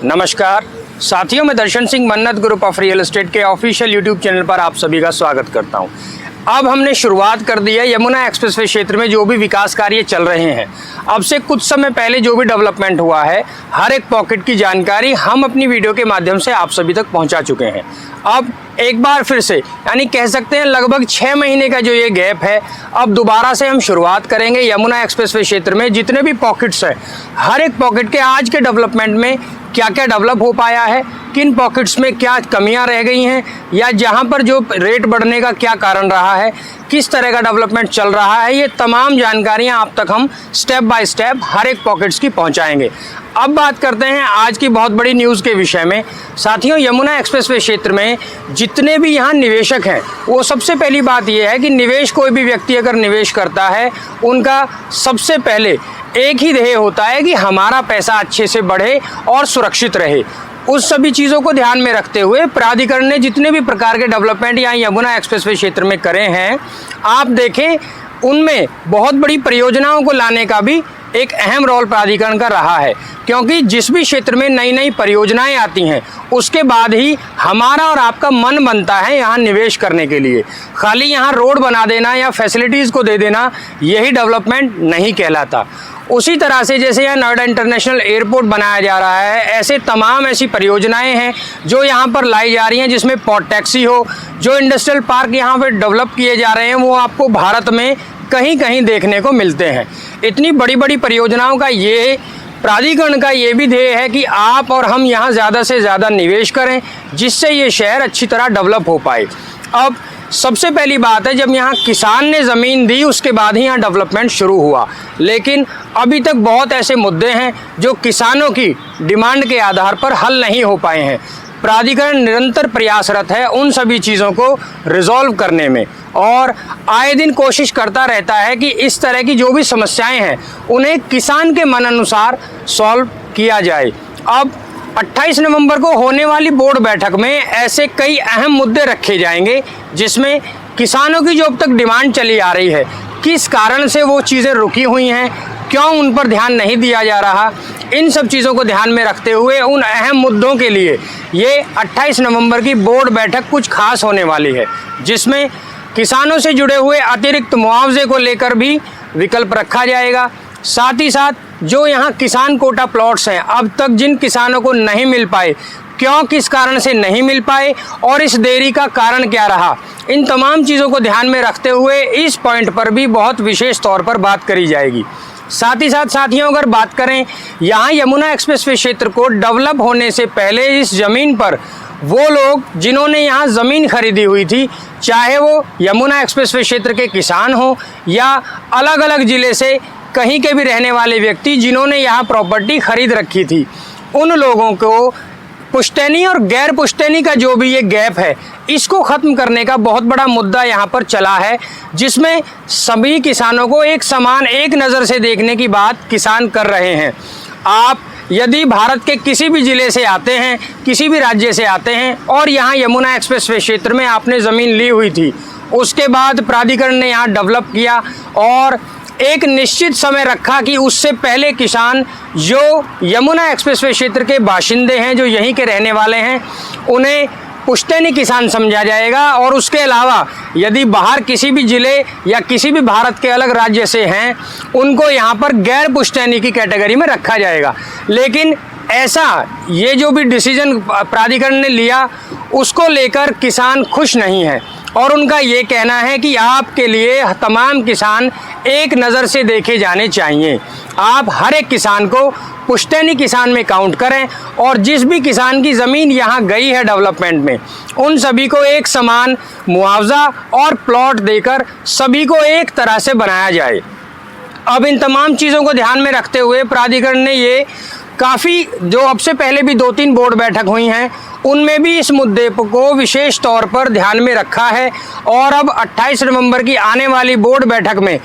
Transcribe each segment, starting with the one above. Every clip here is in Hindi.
नमस्कार साथियों, मैं दर्शन सिंह मन्नत ग्रुप ऑफ रियल एस्टेट के ऑफिशियल यूट्यूब चैनल पर आप सभी का स्वागत करता हूं। अब हमने शुरुआत कर दी है यमुना एक्सप्रेसवे क्षेत्र में जो भी विकास कार्य चल रहे हैं। अब से कुछ समय पहले जो भी डेवलपमेंट हुआ है, हर एक पॉकेट की जानकारी हम अपनी वीडियो के माध्यम से आप सभी तक पहुंचा चुके हैं। अब एक बार फिर से यानी कह सकते हैं लगभग 6 महीने का जो ये गैप है, अब दोबारा से हम शुरुआत करेंगे यमुना एक्सप्रेसवे क्षेत्र में जितने भी पॉकेट्स हैं, हर एक पॉकेट के आज के डेवलपमेंट में क्या क्या डेवलप हो पाया है, किन पॉकेट्स में क्या कमियां रह गई हैं, या जहां पर जो रेट बढ़ने का क्या कारण रहा है, किस तरह का डेवलपमेंट चल रहा है, ये तमाम जानकारियां आप तक हम स्टेप बाय स्टेप हर एक पॉकेट्स की पहुंचाएंगे। अब बात करते हैं आज की बहुत बड़ी न्यूज़ के विषय में। साथियों, यमुना एक्सप्रेसवे क्षेत्र में जितने भी यहाँ निवेशक हैं, वो सबसे पहली बात ये है कि निवेश कोई भी व्यक्ति अगर निवेश करता है, उनका सबसे पहले एक ही ध्येय होता है कि हमारा पैसा अच्छे से बढ़े और सुरक्षित रहे। उस सभी चीज़ों को ध्यान में रखते हुए प्राधिकरण ने जितने भी प्रकार के डेवलपमेंट यहाँ यमुना एक्सप्रेसवे क्षेत्र में करे हैं, आप देखें उनमें बहुत बड़ी परियोजनाओं को लाने का भी एक अहम रोल प्राधिकरण का रहा है, क्योंकि जिस भी क्षेत्र में नई नई परियोजनाएं आती हैं उसके बाद ही हमारा और आपका मन बनता है यहाँ निवेश करने के लिए। खाली यहाँ रोड बना देना या फैसिलिटीज़ को दे देना यही डेवलपमेंट नहीं कहलाता। उसी तरह से जैसे यहाँ नोएडा इंटरनेशनल एयरपोर्ट बनाया जा रहा है, ऐसे तमाम ऐसी परियोजनाएं हैं जो यहाँ पर लाई जा रही हैं, जिसमें पोर्ट टैक्सी हो, जो इंडस्ट्रियल पार्क यहाँ पर डेवलप किए जा रहे हैं, वो आपको भारत में कहीं कहीं देखने को मिलते हैं। इतनी बड़ी बड़ी परियोजनाओं का ये प्राधिकरण का ये भी ध्येय है कि आप और हम यहाँ ज़्यादा से ज़्यादा निवेश करें, जिससे ये शहर अच्छी तरह डेवलप हो पाए। अब सबसे पहली बात है, जब यहाँ किसान ने ज़मीन दी उसके बाद ही यहाँ डेवलपमेंट शुरू हुआ, लेकिन अभी तक बहुत ऐसे मुद्दे हैं जो किसानों की डिमांड के आधार पर हल नहीं हो पाए हैं। प्राधिकरण निरंतर प्रयासरत है उन सभी चीज़ों को रिजॉल्व करने में और आए दिन कोशिश करता रहता है कि इस तरह की जो भी समस्याएं हैं उन्हें किसान के मन अनुसार सॉल्व किया जाए। अब 28 नवंबर को होने वाली बोर्ड बैठक में ऐसे कई अहम मुद्दे रखे जाएंगे जिसमें किसानों की जो अब तक डिमांड चली आ रही है, किस कारण से वो चीज़ें रुकी हुई हैं, क्यों उन पर ध्यान नहीं दिया जा रहा, इन सब चीज़ों को ध्यान में रखते हुए उन अहम मुद्दों के लिए ये 28 नवंबर की बोर्ड बैठक कुछ खास होने वाली है, जिसमें किसानों से जुड़े हुए अतिरिक्त मुआवजे को लेकर भी विकल्प रखा जाएगा। साथ ही साथ जो यहाँ किसान कोटा प्लॉट्स हैं, अब तक जिन किसानों को नहीं मिल पाए, क्यों किस कारण से नहीं मिल पाए और इस देरी का कारण क्या रहा, इन तमाम चीज़ों को ध्यान में रखते हुए इस पॉइंट पर भी बहुत विशेष तौर पर बात करी जाएगी। साथ ही साथ साथियों, अगर बात करें यहाँ यमुना एक्सप्रेसवे क्षेत्र को डेवलप होने से पहले इस ज़मीन पर वो लोग जिन्होंने यहाँ ज़मीन खरीदी हुई थी, चाहे वो यमुना एक्सप्रेसवे क्षेत्र के किसान हो या अलग अलग ज़िले से कहीं के भी रहने वाले व्यक्ति जिन्होंने यहाँ प्रॉपर्टी खरीद रखी थी, उन लोगों को पुश्तैनी और गैर पुश्तैनी का जो भी ये गैप है, इसको ख़त्म करने का बहुत बड़ा मुद्दा यहाँ पर चला है, जिसमें सभी किसानों को एक समान एक नज़र से देखने की बात किसान कर रहे हैं। आप यदि भारत के किसी भी ज़िले से आते हैं, किसी भी राज्य से आते हैं और यहाँ यमुना एक्सप्रेसवे क्षेत्र में आपने ज़मीन ली हुई थी, उसके बाद प्राधिकरण ने यहाँ डेवलप किया और एक निश्चित समय रखा कि उससे पहले किसान जो यमुना एक्सप्रेसवे क्षेत्र के बाशिंदे हैं, जो यहीं के रहने वाले हैं, उन्हें पुश्तैनी किसान समझा जाएगा और उसके अलावा यदि बाहर किसी भी ज़िले या किसी भी भारत के अलग राज्य से हैं, उनको यहाँ पर गैर पुश्तैनी की कैटेगरी में रखा जाएगा। लेकिन ऐसा ये जो भी डिसीजन प्राधिकरण ने लिया, उसको लेकर किसान खुश नहीं है और उनका ये कहना है कि आपके लिए तमाम किसान एक नज़र से देखे जाने चाहिए। आप हर एक किसान को पुश्तैनी किसान में काउंट करें और जिस भी किसान की ज़मीन यहाँ गई है डेवलपमेंट में, उन सभी को एक समान मुआवजा और प्लॉट देकर सभी को एक तरह से बनाया जाए। अब इन तमाम चीज़ों को ध्यान में रखते हुए प्राधिकरण ने ये काफ़ी जो अब से पहले भी 2-3 बोर्ड बैठक हुई हैं, उनमें भी इस मुद्दे को विशेष तौर पर ध्यान में रखा है और अब 28 नवंबर की आने वाली बोर्ड बैठक में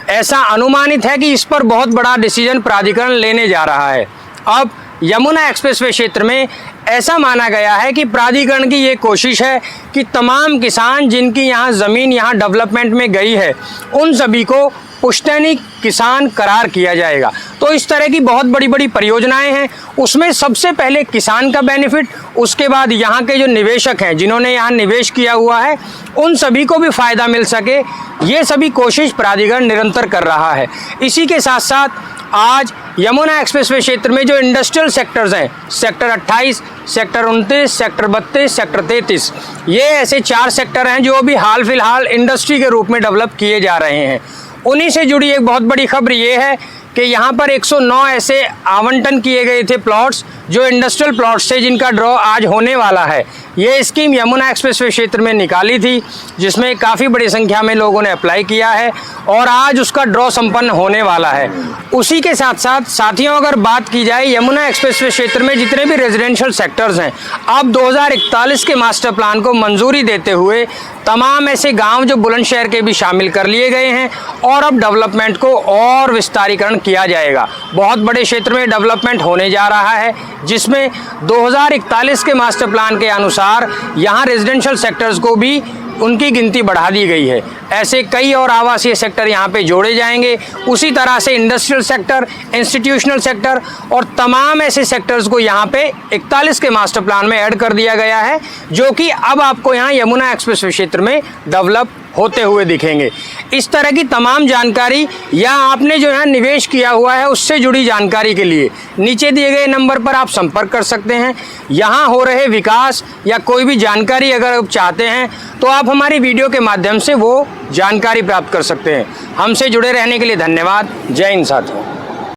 ऐसा अनुमानित है कि इस पर बहुत बड़ा डिसीजन प्राधिकरण लेने जा रहा है। अब यमुना एक्सप्रेसवे क्षेत्र में ऐसा माना गया है कि प्राधिकरण की ये कोशिश है कि तमाम किसान जिनकी यहाँ ज़मीन यहाँ डेवलपमेंट में गई है, उन सभी को पुश्तैनी किसान करार किया जाएगा। तो इस तरह की बहुत बड़ी बड़ी परियोजनाएं हैं। उसमें सबसे पहले किसान का बेनिफिट, उसके बाद यहाँ के जो निवेशक हैं जिन्होंने यहाँ निवेश किया हुआ है उन सभी को भी फ़ायदा मिल सके, ये सभी कोशिश प्राधिकरण निरंतर कर रहा है। इसी के साथ साथ आज यमुना एक्सप्रेसवे क्षेत्र में जो इंडस्ट्रियल सेक्टर्स हैं, सेक्टर 28, सेक्टर 29, सेक्टर 32, सेक्टर 33, ये ऐसे 4 सेक्टर हैं जो अभी हाल फिलहाल इंडस्ट्री के रूप में डेवलप किए जा रहे हैं। उन्हीं से जुड़ी एक बहुत बड़ी खबर ये है कि यहाँ पर 109 ऐसे आवंटन किए गए थे प्लॉट्स जो इंडस्ट्रियल प्लॉट्स थे, जिनका ड्रॉ आज होने वाला है। ये स्कीम यमुना एक्सप्रेसवे क्षेत्र में निकाली थी, जिसमें काफ़ी बड़ी संख्या में लोगों ने अप्लाई किया है और आज उसका ड्रॉ संपन्न होने वाला है। उसी के साथ साथ साथियों, अगर बात की जाए यमुना एक्सप्रेसवे क्षेत्र में जितने भी रेजिडेंशियल सेक्टर्स हैं, अब 2041 के मास्टर प्लान को मंजूरी देते हुए तमाम ऐसे गांव जो बुलंदशहर के भी शामिल कर लिए गए हैं और अब डेवलपमेंट को और विस्तारीकरण किया जाएगा। बहुत बड़े क्षेत्र में डेवलपमेंट होने जा रहा है, जिसमें 2041 के मास्टर प्लान के अनुसार यहाँ रेजिडेंशियल सेक्टर्स को भी उनकी गिनती बढ़ा दी गई है। ऐसे कई और आवासीय सेक्टर यहाँ पे जोड़े जाएंगे। उसी तरह से इंडस्ट्रियल सेक्टर, इंस्टीट्यूशनल सेक्टर और तमाम ऐसे सेक्टर्स को यहाँ पे 41 के मास्टर प्लान में ऐड कर दिया गया है, जो कि अब आपको यहाँ यमुना एक्सप्रेसवे क्षेत्र में डेवलप होते हुए दिखेंगे। इस तरह की तमाम जानकारी या आपने जो यहाँ निवेश किया हुआ है उससे जुड़ी जानकारी के लिए नीचे दिए गए नंबर पर आप संपर्क कर सकते हैं। यहाँ हो रहे विकास या कोई भी जानकारी अगर आप चाहते हैं तो आप हमारी वीडियो के माध्यम से वो जानकारी प्राप्त कर सकते हैं। हमसे जुड़े रहने के लिए धन्यवाद। जय हिंद साथियों।